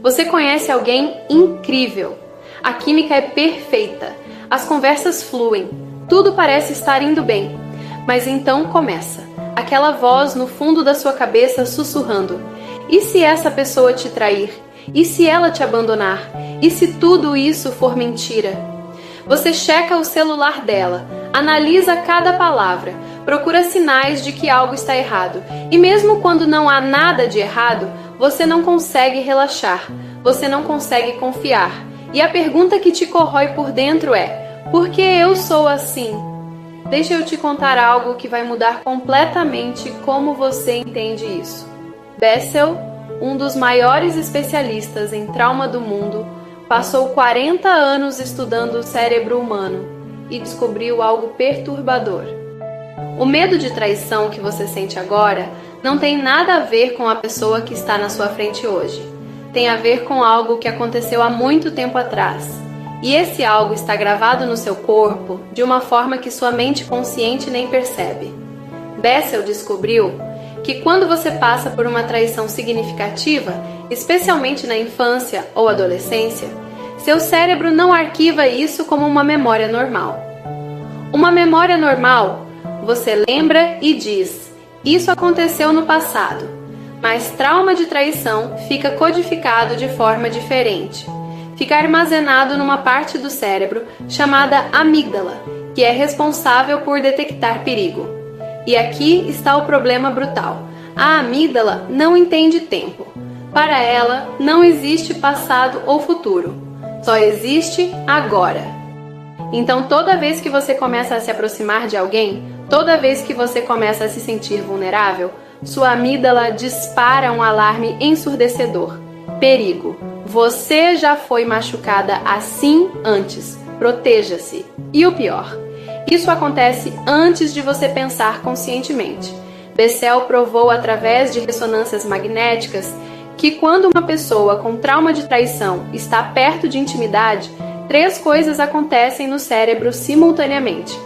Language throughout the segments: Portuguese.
Você conhece alguém incrível. A química é perfeita. As conversas fluem. Tudo parece estar indo bem. Mas então começa aquela voz no fundo da sua cabeça sussurrando: e se essa pessoa te trair? E se ela te abandonar? E se tudo isso for mentira? Você checa o celular dela, analisa cada palavra, procura sinais de que algo está errado. E mesmo quando não há nada de errado, você não consegue relaxar, você não consegue confiar. E a pergunta que te corrói por dentro é: por que eu sou assim? Deixa eu te contar algo que vai mudar completamente como você entende isso. Bessel, um dos maiores especialistas em trauma do mundo, passou 40 anos estudando o cérebro humano e descobriu algo perturbador. O medo de traição que você sente agora não tem nada a ver com a pessoa que está na sua frente hoje. Tem a ver com algo que aconteceu há muito tempo atrás. E esse algo está gravado no seu corpo de uma forma que sua mente consciente nem percebe. Bessel descobriu que quando você passa por uma traição significativa, especialmente na infância ou adolescência, seu cérebro não arquiva isso como uma memória normal. Uma memória normal, você lembra e diz: isso aconteceu no passado, mas trauma de traição fica codificado de forma diferente. Fica armazenado numa parte do cérebro chamada amígdala, que é responsável por detectar perigo. E aqui está o problema brutal. A amígdala não entende tempo. Para ela, não existe passado ou futuro. Só existe agora. Então, toda vez que você começa a se aproximar de alguém, toda vez que você começa a se sentir vulnerável, sua amígdala dispara um alarme ensurdecedor. Perigo. Você já foi machucada assim antes. Proteja-se. E o pior, isso acontece antes de você pensar conscientemente. Bessel provou através de ressonâncias magnéticas que quando uma pessoa com trauma de traição está perto de intimidade, 3 coisas acontecem no cérebro simultaneamente.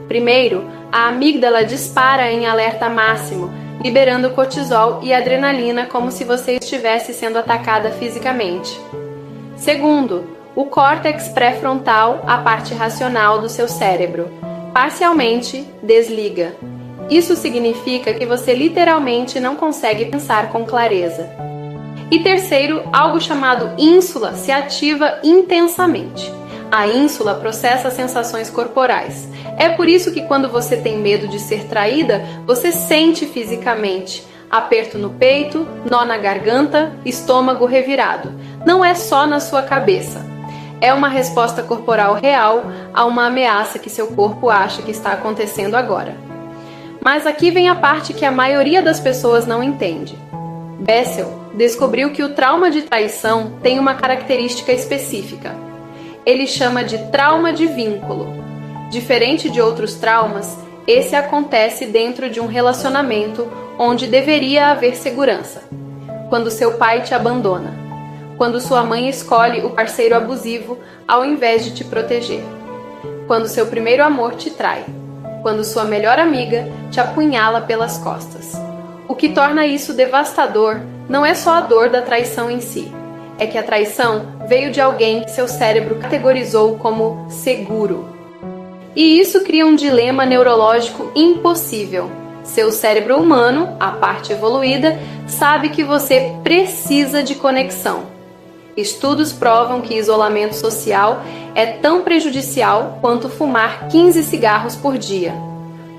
Primeiro, a amígdala dispara em alerta máximo, liberando cortisol e adrenalina como se você estivesse sendo atacada fisicamente. Segundo, o córtex pré-frontal, a parte racional do seu cérebro, parcialmente desliga. Isso significa que você literalmente não consegue pensar com clareza. E terceiro, algo chamado ínsula se ativa intensamente. A ínsula processa sensações corporais. É por isso que quando você tem medo de ser traída, você sente fisicamente aperto no peito, nó na garganta, estômago revirado. Não é só na sua cabeça. É uma resposta corporal real a uma ameaça que seu corpo acha que está acontecendo agora. Mas aqui vem a parte que a maioria das pessoas não entende. Bessel descobriu que o trauma de traição tem uma característica específica. Ele chama de trauma de vínculo. Diferente de outros traumas, esse acontece dentro de um relacionamento onde deveria haver segurança. Quando seu pai te abandona. Quando sua mãe escolhe o parceiro abusivo ao invés de te proteger. Quando seu primeiro amor te trai. Quando sua melhor amiga te apunhala pelas costas. O que torna isso devastador não é só a dor da traição em si. É que a traição veio de alguém que seu cérebro categorizou como seguro. E isso cria um dilema neurológico impossível. Seu cérebro humano, a parte evoluída, sabe que você precisa de conexão. Estudos provam que isolamento social é tão prejudicial quanto fumar 15 cigarros por dia.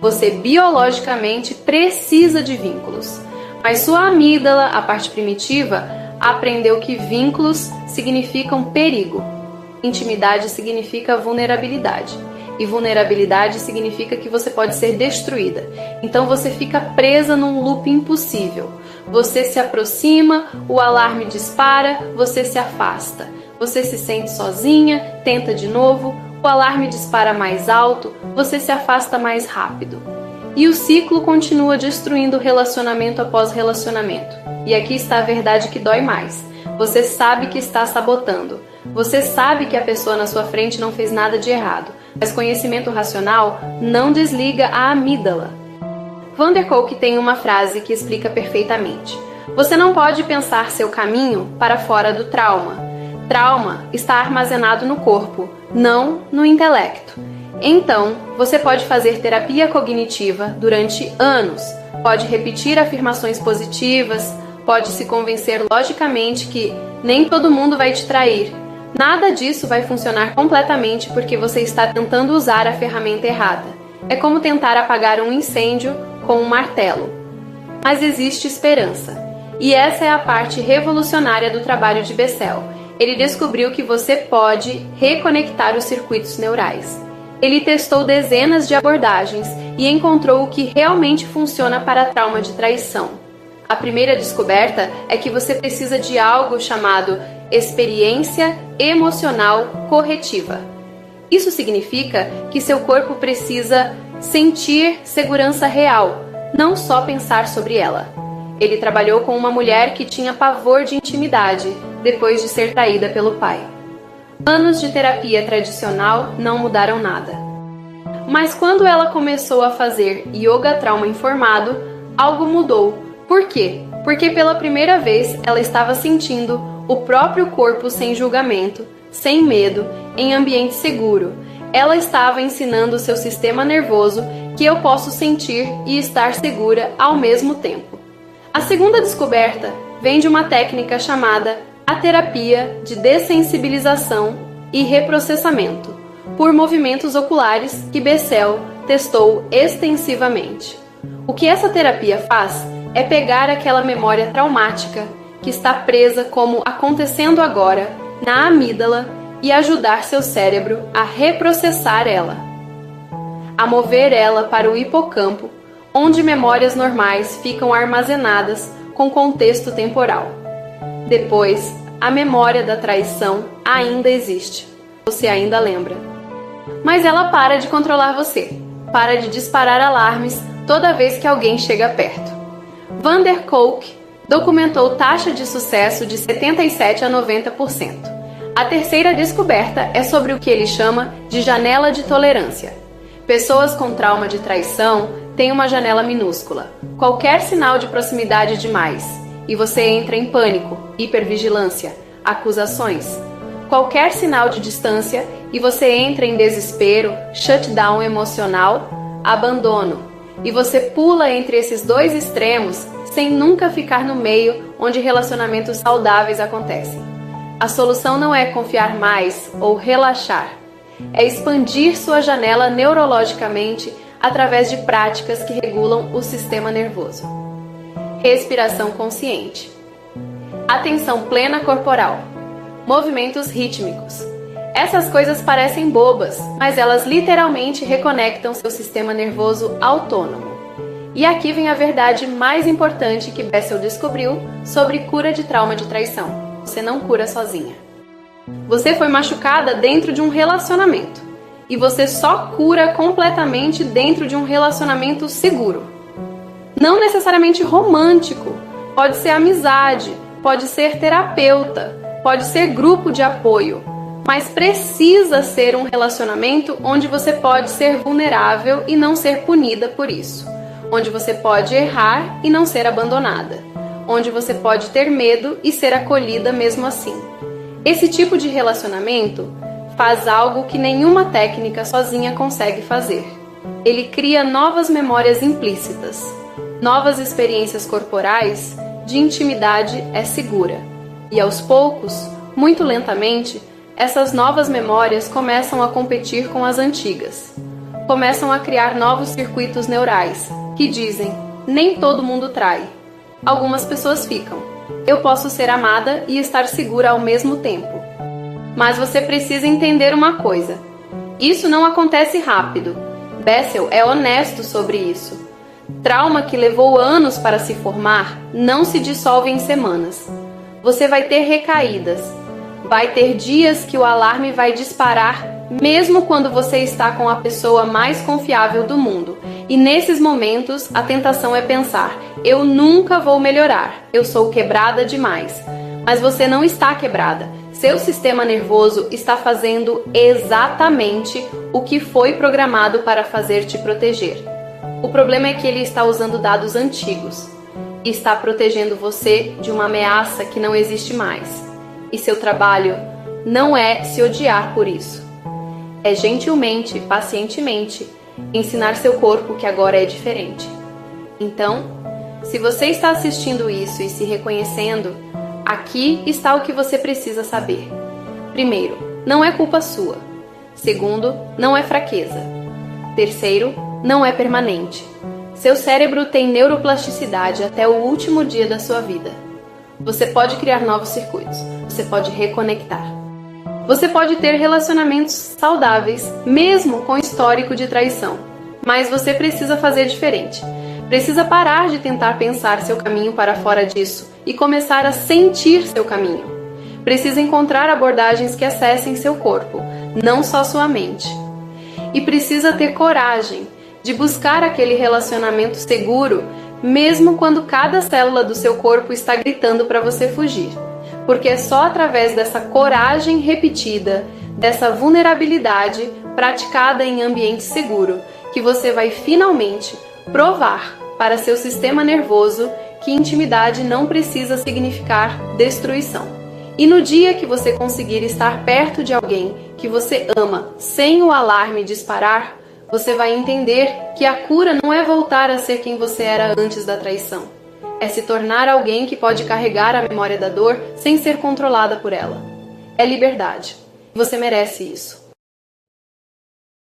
Você biologicamente precisa de vínculos, mas sua amígdala, a parte primitiva, aprendeu que vínculos significam perigo. Intimidade significa vulnerabilidade. E vulnerabilidade significa que você pode ser destruída. Então você fica presa num loop impossível. Você se aproxima, o alarme dispara, você se afasta. Você se sente sozinha, tenta de novo, o alarme dispara mais alto, você se afasta mais rápido. E o ciclo continua destruindo relacionamento após relacionamento. E aqui está a verdade que dói mais. Você sabe que está sabotando. Você sabe que a pessoa na sua frente não fez nada de errado. Mas conhecimento racional não desliga a amígdala. Van der Kolk tem uma frase que explica perfeitamente. Você não pode pensar seu caminho para fora do trauma. Trauma está armazenado no corpo, não no intelecto. Então, você pode fazer terapia cognitiva durante anos, pode repetir afirmações positivas, pode se convencer logicamente que nem todo mundo vai te trair. Nada disso vai funcionar completamente porque você está tentando usar a ferramenta errada. É como tentar apagar um incêndio com um martelo. Mas existe esperança. E essa é a parte revolucionária do trabalho de Bessel. Ele descobriu que você pode reconectar os circuitos neurais. Ele testou dezenas de abordagens e encontrou o que realmente funciona para trauma de traição. A primeira descoberta é que você precisa de algo chamado experiência emocional corretiva. Isso significa que seu corpo precisa sentir segurança real, não só pensar sobre ela. Ele trabalhou com uma mulher que tinha pavor de intimidade depois de ser traída pelo pai. Anos de terapia tradicional não mudaram nada. Mas quando ela começou a fazer yoga trauma informado, algo mudou. Por quê? Porque pela primeira vez ela estava sentindo o próprio corpo sem julgamento, sem medo, em ambiente seguro. Ela estava ensinando o seu sistema nervoso que eu posso sentir e estar segura ao mesmo tempo. A segunda descoberta vem de uma técnica chamada a terapia de dessensibilização e reprocessamento, por movimentos oculares que Bessel testou extensivamente. O que essa terapia faz é pegar aquela memória traumática que está presa como acontecendo agora na amígdala e ajudar seu cérebro a reprocessar ela, a mover ela para o hipocampo, onde memórias normais ficam armazenadas com contexto temporal. Depois, a memória da traição ainda existe. Você ainda lembra. Mas ela para de controlar você. Para de disparar alarmes toda vez que alguém chega perto. Van der Kolk documentou taxa de sucesso de 77 a 90%. A terceira descoberta é sobre o que ele chama de janela de tolerância. Pessoas com trauma de traição têm uma janela minúscula. Qualquer sinal de proximidade demais e você entra em pânico, hipervigilância, acusações. Qualquer sinal de distância e você entra em desespero, shutdown emocional, abandono. E você pula entre esses dois extremos sem nunca ficar no meio onde relacionamentos saudáveis acontecem. A solução não é confiar mais ou relaxar. É expandir sua janela neurologicamente através de práticas que regulam o sistema nervoso. Respiração consciente. Atenção plena corporal. Movimentos rítmicos. Essas coisas parecem bobas, mas elas literalmente reconectam seu sistema nervoso autônomo. E aqui vem a verdade mais importante que Bessel descobriu sobre cura de trauma de traição. Você não cura sozinha. Você foi machucada dentro de um relacionamento. E você só cura completamente dentro de um relacionamento seguro. Não necessariamente romântico. Pode ser amizade, pode ser terapeuta, pode ser grupo de apoio. Mas precisa ser um relacionamento onde você pode ser vulnerável e não ser punida por isso. Onde você pode errar e não ser abandonada. Onde você pode ter medo e ser acolhida mesmo assim. Esse tipo de relacionamento faz algo que nenhuma técnica sozinha consegue fazer. Ele cria novas memórias implícitas, novas experiências corporais de intimidade é segura. E aos poucos, muito lentamente, essas novas memórias começam a competir com as antigas. Começam a criar novos circuitos neurais que dizem: nem todo mundo trai. Algumas pessoas ficam. Eu posso ser amada e estar segura ao mesmo tempo. Mas você precisa entender uma coisa. Isso não acontece rápido. Bessel é honesto sobre isso. Trauma que levou anos para se formar não se dissolve em semanas. Você vai ter recaídas. Vai ter dias que o alarme vai disparar mesmo quando você está com a pessoa mais confiável do mundo. E nesses momentos, a tentação é pensar: eu nunca vou melhorar, eu sou quebrada demais. Mas você não está quebrada. Seu sistema nervoso está fazendo exatamente o que foi programado para fazer te proteger. O problema é que ele está usando dados antigos. está protegendo você de uma ameaça que não existe mais. E seu trabalho não é se odiar por isso. É gentilmente, pacientemente, ensinar seu corpo que agora é diferente. Então, se você está assistindo isso e se reconhecendo, aqui está o que você precisa saber. Primeiro, não é culpa sua. Segundo, não é fraqueza. Terceiro, não é permanente. Seu cérebro tem neuroplasticidade até o último dia da sua vida. Você pode criar novos circuitos. Você pode reconectar. Você pode ter relacionamentos saudáveis, mesmo com histórico de traição. Mas você precisa fazer diferente. Precisa parar de tentar pensar seu caminho para fora disso e começar a sentir seu caminho. Precisa encontrar abordagens que acessem seu corpo, não só sua mente. E precisa ter coragem de buscar aquele relacionamento seguro, mesmo quando cada célula do seu corpo está gritando para você fugir. Porque é só através dessa coragem repetida, dessa vulnerabilidade praticada em ambiente seguro, que você vai finalmente provar para seu sistema nervoso que intimidade não precisa significar destruição. E no dia que você conseguir estar perto de alguém que você ama sem o alarme disparar, você vai entender que a cura não é voltar a ser quem você era antes da traição. É se tornar alguém que pode carregar a memória da dor sem ser controlada por ela. É liberdade. Você merece isso.